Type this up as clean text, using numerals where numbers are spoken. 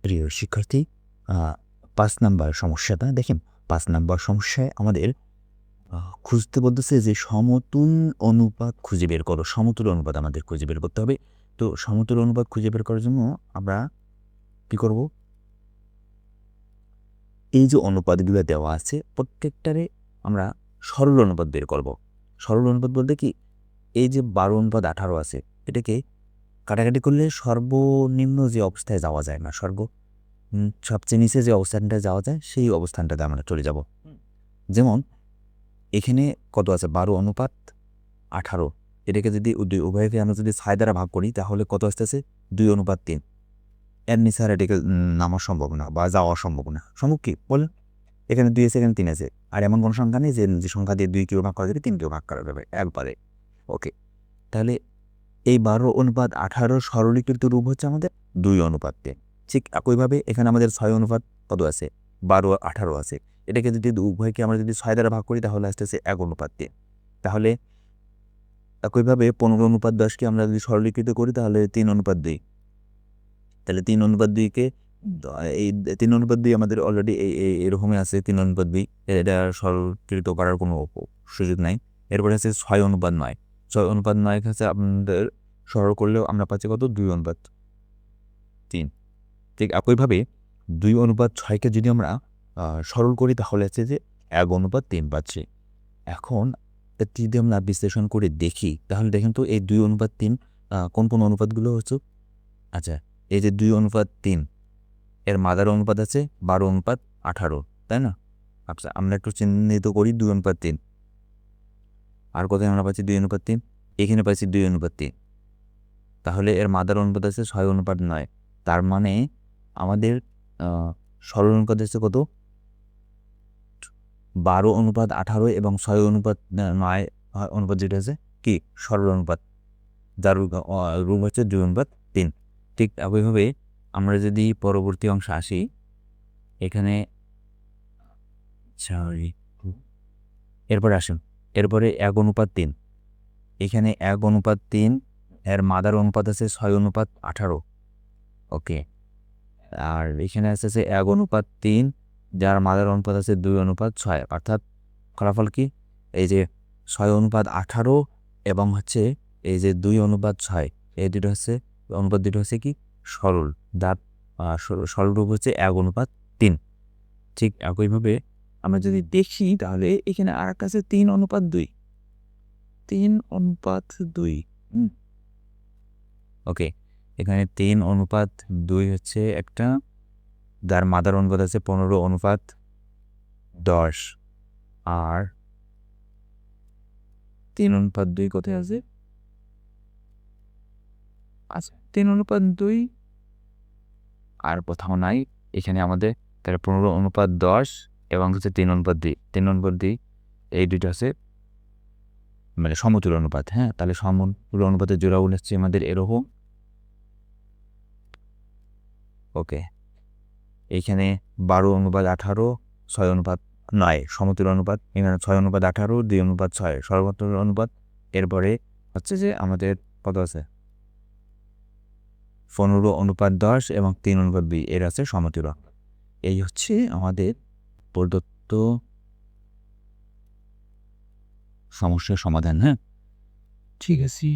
প্রিয় শিক্ষার্থী, ৫ নাম্বার সমস্যাটা দেখেন। ৫ নাম্বার সমস্যায় আমাদের খুঁজতে বলতেছে যে সমতুল অনুপাত খুঁজে বের করো। সমতুল অনুপাত আমাদের খুঁজে বের করতে হবে। তো সমতুল অনুপাত খুঁজে বের করার জন্য আমরা কি করব? এই যে অনুপাতগুলো দেওয়া আছে প্রত্যেকটারে আমরা সরল অনুপাত বের করব। সরল অনুপাত বলতে কি, এই যে 12:18 আছে, এটাকে কাটাকাটি করলে সর্বনিম্ন যে অবস্থায় যাওয়া যায় না, সবচেয়ে নিচে যে অবস্থানটায় যাওয়া যায় সেই অবস্থানটাতে আমরা চলে যাব। যেমন এখানে কত আছে? 12:18। এটাকে যদি উভয়কে আমরা যদি 6 দ্বারা ভাগ করি তাহলে কত আসতেছে? 2:3। এর নিচে আর এটাকে নামা সম্ভব না বা যাওয়া সম্ভব না। সম্ভব কি বলেন? এখানে 2 আছে, এখানে 3 আছে। আর এমন কোনো সংখ্যা নেই যে সংখ্যা দিয়ে 2কেও ভাগ করা যাবে, 3কেও ভাগ করা যাবে একবারে। ওকে, তাহলে এই 12:18 সরলীকৃত রূপ হচ্ছে আমাদের 2:3। ঠিক একইভাবে এখানে আমাদের 6 কত আছে? 12:18 আছে। এটাকে যদি উভয়কে আমরা যদি 6 দ্বারা ভাগ করি তাহলে আসতেছে 1:3। তাহলে একইভাবে 15:10কে আমরা যদি সরলীকৃত করি তাহলে 3:2। তাহলে 3:2কে এই 3:2 আমাদের অলরেডি এরকমই আছে। 3:2 এটা সরলীকৃত করার কোনো সুযোগ নাই। এরপরে আছে 6:9। 6:9 হচ্ছে আপনাদের সরল করলেও আমরা পাচ্ছি কত? 2:3। ঠিক একইভাবে 2:6কে যদি আমরা সরল করি তাহলে হচ্ছে যে 1:3 পাচ্ছি। এখন এটি যদি আমরা বিশ্লেষণ করে দেখি তাহলে দেখেন তো এই 2:3 কোন কোন অনুপাতগুলো হচ্ছে? আচ্ছা, এই যে 2:3 এর মাদার অনুপাত আছে 12:18, তাই না? আচ্ছা, আমরা একটু চিহ্নিত করি 2:3। আর কোথায় আমরা পাচ্ছি 2:3? এখানে পাচ্ছি 2:3। তাহলে এর মাদার অনুপাত আছে 6:9। তার মানে আমাদের সরল অনুপাত হচ্ছে কত? 12:18 এবং 6:9 অনুপাত যেটা আছে কি সরল অনুপাত, যার রূপ হচ্ছে 2:3। ঠিক একইভাবে আমরা যদি পরবর্তী অংশে আসি, এখানে এরপরে আসুন, এরপরে 1:3। এখানে 1:3 এর মাদার অনুপাত আছে 6:18। ওকে, আর এখানে আছে 1:3 যার মাদার অনুপাত আছে 2:6। অর্থাৎ ফলাফল কি? এই যে 6:18 এবং হচ্ছে এই যে 2:6, এই দুটো হচ্ছে অনুপাত, দুটো হচ্ছে কি সরল, যার সরল রূপ হচ্ছে 1:3। ঠিক একইভাবে আমরা যদি দেখি তাহলে এখানে আর একটা আছে 3:2। 3:2। ওকে, এখানে 3:2 হচ্ছে একটা, যার মাদার অনুপাত আছে 15:10। আর 3:2 কোথায় আছে? আচ্ছা, 3:2 আর কোথাও নাই। এখানে আমাদের তাহলে 15:10 এবং হচ্ছে 3:2। 3:2 এই দুইটা আছে মানে সমতুল অনুপাত। হ্যাঁ, তাহলে সমতুল অনুপাতের জোড়াগুলো হচ্ছে আমাদের এরকম। ওকে, এইখানে 12:18, 6:9 সমতুল অনুপাত। এখানে 6:18, 2:6 সর্বতুল অনুপাত। এরপরে হচ্ছে যে আমাদের কত আছে? 15:10 এবং 3:2 এর আছে সমতুল অনুপাত। এই হচ্ছে আমাদের প্রদত্ত সমস্যার সমাধান। হ্যাঁ, ঠিক আছে।